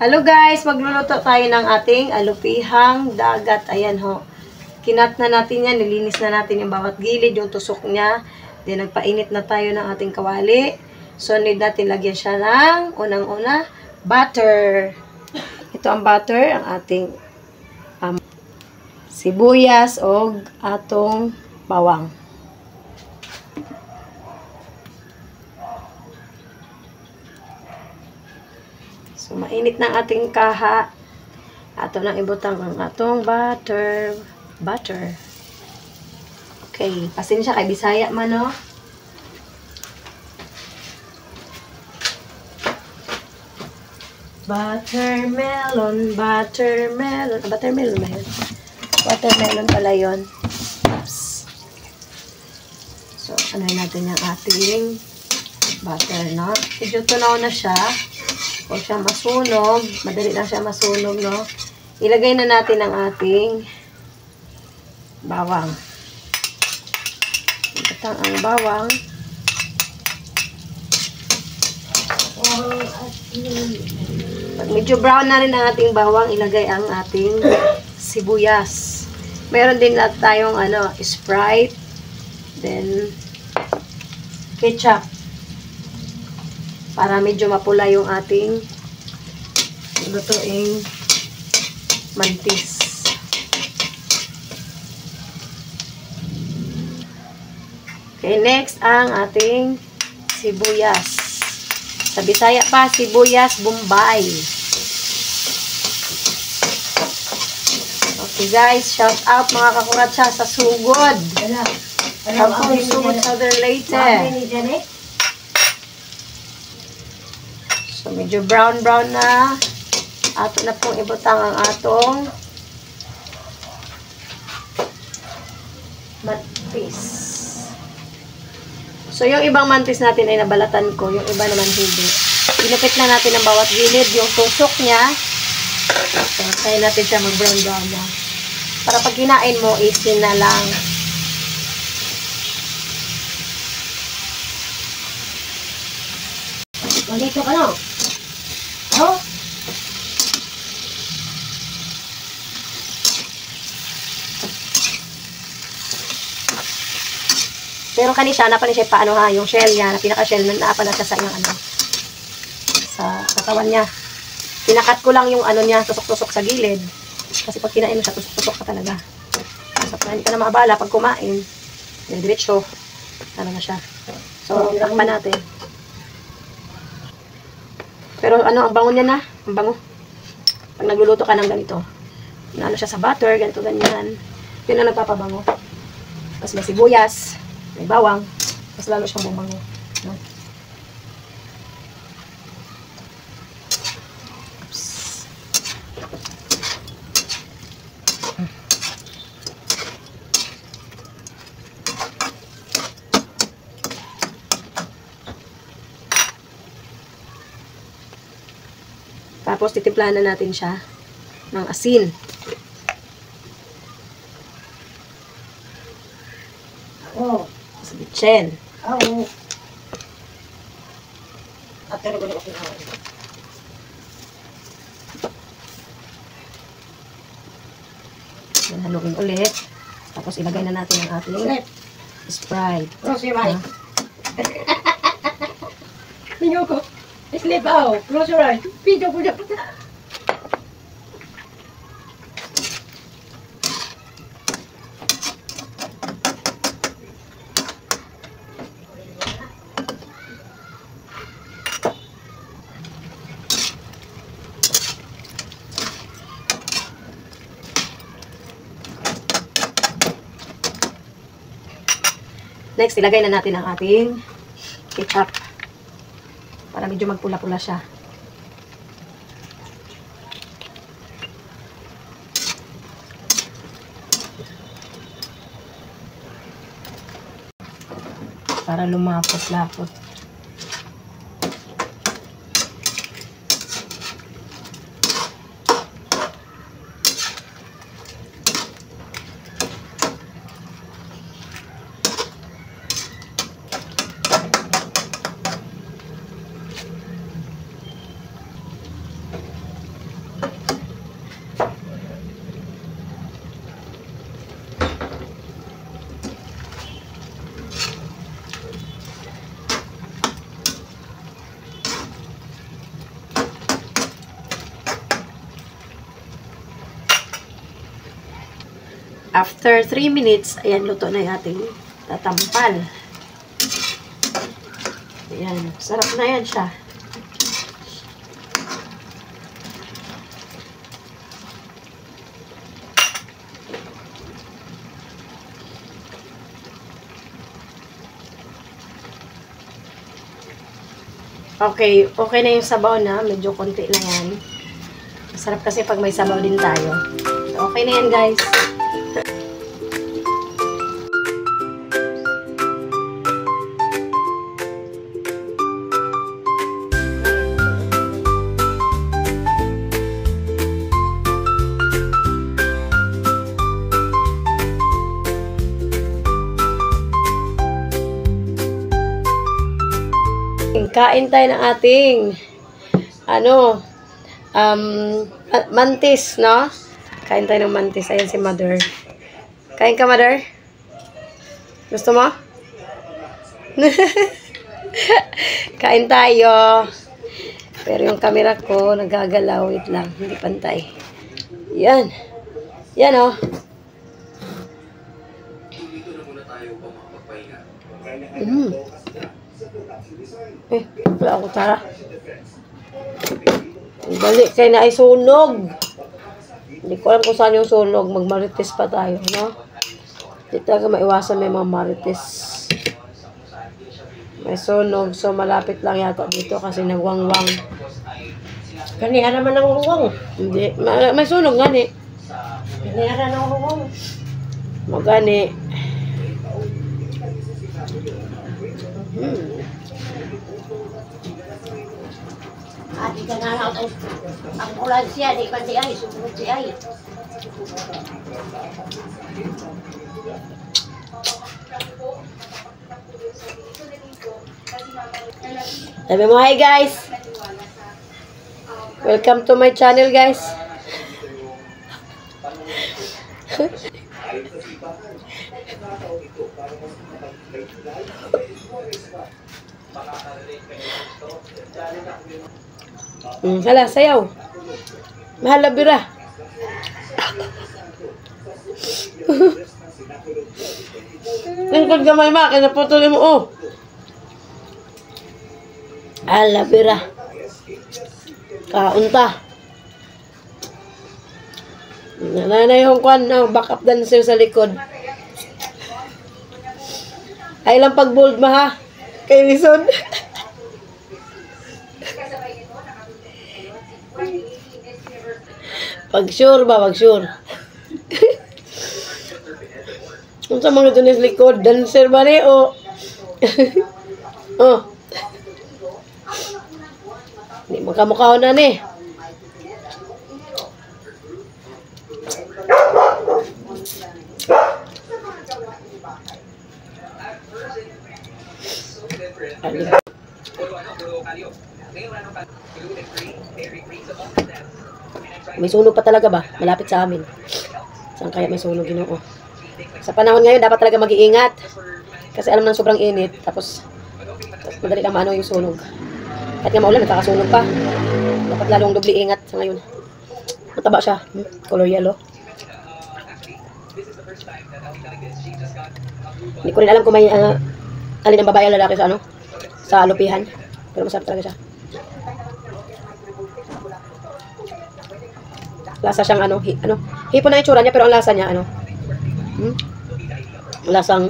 Hello guys, magluluto tayo ng ating alupihang dagat. Ayan ho. Kinat na natin yan, nilinis na natin yung bawat gilid, yung tusok niya. Then nagpainit na tayo ng ating kawali. So need natin lagyan siya ng unang-una, butter. Ito ang butter, ang ating sibuyas o atong bawang. So, mainit ng ating kaha. Ato nang ibutang ang atong butter. Okay. Pasensya kay Bisaya man, no? Buttermelon ba yun? Watermelon pala yun. Oops. So, anayin natin yung ating butter, no? Medyo tunaw na siya. Huwag siya masunog. Madali lang siya masunog, no? Ilagay na natin ang ating bawang. Itang ang bawang. Pag medyo brown na rin ang ating bawang, ilagay ang ating sibuyas. Meron din tayong Sprite. Then, ketchup. Para medyo mapula yung ating lutuing mantis. Okay, next ang ating sibuyas. Sa Bisaya pa, sibuyas Bombay. Okay guys, shout out mga kakuratsa sa sugod. Kapag sugod Southern Leyte. So, medyo brown na. Ato na pong ibutang ang atong mantis. So, yung ibang mantis natin ay nabalatan ko. Yung iba naman hindi. Inupit na natin ang bawat gilid. Yung tusok niya. So, kaya natin siya mag-brown na. Para pag kinain mo, easy na lang. Dito ka, no? Oh? Pero kanisya, napala siya paano ha, yung shell niya, na pinaka-shell, napala siya sa yung sa katawan niya. Pinakat ko lang yung niya, tusok-tusok sa gilid. Kasi pag kinain mo siya, tusok-tusok ka talaga. So, hindi ka na maabala pag kumain. Diretso. Talaga siya. So, takpan natin. Pero ang bango niya na. Ang bango. Pag nagluluto ka ng ganito. Siya sa butter, ganito, ganyan. Yun ang nagpapabango. Tapos may sibuyas. May bawang. Mas lalo siyang bumango. No? Oops. Tapos titimplahan na natin siya ng asin. Oh. Sa bitchen. Oh. Atin ko na ako. Haluin ulit. Tapos ilagay na natin ang ating Sprite. Close your eyes. Ninyo ko. Sleep out. Close your eyes. Video ko dyan. Next, ilagay na natin ang ating ketchup. Para medyo magpula-pula siya. Para lumapot-lapot. After 3 minutes, ayan, luto na yung ating tatampal. Ayan, sarap na yan siya. Okay, okay na yung sabaw na. Medyo konti na yan. Masarap kasi pag may sabaw din tayo. So, okay na yan, guys. Kain tayo ng ating mantis, no? Kain tayo ng mantis. Ayan si Mother. Kain ka, Mother? Gusto mo? Kain tayo. Pero yung camera ko nagagalaw. Wait lang. Hindi pantay. Yan. Yan, oh. Wala ako tara. Balik kayo na ay sunog. Hindi ko alam kung saan yung sunog. Magmarites pa tayo, no? Hindi talaga maiwasan may mga marites. May sunog. So, malapit lang yata dito kasi nagwangwang. Kaniya naman ang huwang. Hindi. May sunog nga ni. Kaniya naman ang huwang. Magani. Adi ka na lang ang ulan siya, di pa di ay, sumunod si ay. Sabi mo, hi guys! Welcome to my channel, guys! Hala, sayaw. Mahal na bira. Lingkod gamay ma, kinaputuli mo, oh. Hala, bira. Kaunta. Nanay yung kwan na backup dancer sa likod. Ay lang pag-bold ma, ha? Kay Lison. Pag-sure ba? Pag-sure. Kung sa mga ito sa likod, dancer ba rin? O? Oh. Hindi magkamukha na ni. May sunog pa talaga ba? Malapit sa amin. Saan kaya may sunog, Ginoo? Sa panahon ngayon, dapat talaga mag-iingat. Kasi alam nang sobrang init. Tapos madali lang maano yung sunog. Kahit nga maulan, nagkakasunog pa. Dapat lalong doble ingat sa ngayon. Mataba siya. Color yellow. Hindi ko rin alam kung may alin ang babae o lalaki sa sa lupihan. Pero masarap talaga siya. Lasa siyang hipon na itsura niya pero ang lasa niya lasang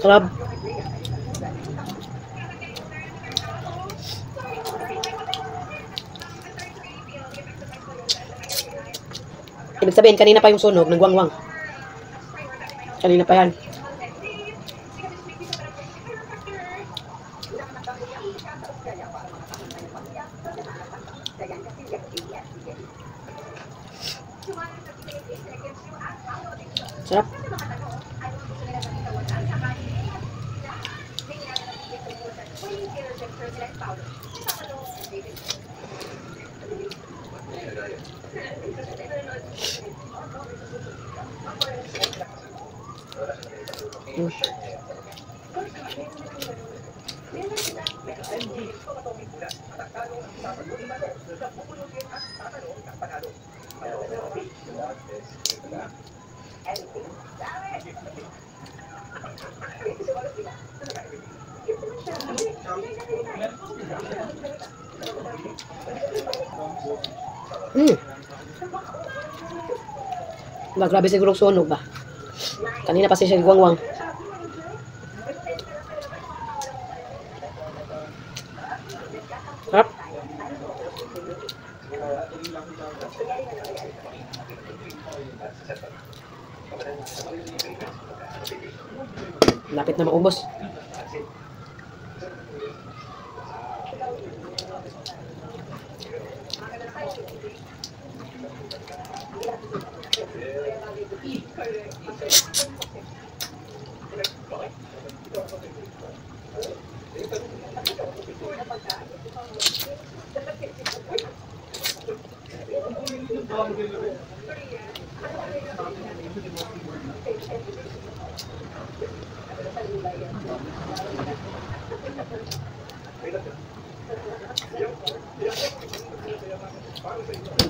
crab. Ibig sabihin kanina pa yung sunog, nagwangwang. Kanina pa yan. Sarap. Ba, grabe siguro sunog ba? Kanina pa siya guwangwang. Sarap. Lapit na maubos.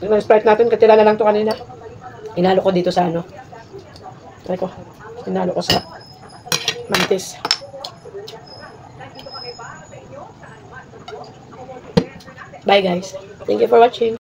Yung Sprite natin, katila na lang to kanina. Inalo ko dito sa ano. Try ko. Inalo ko sa mantis. Bye guys. Thank you for watching.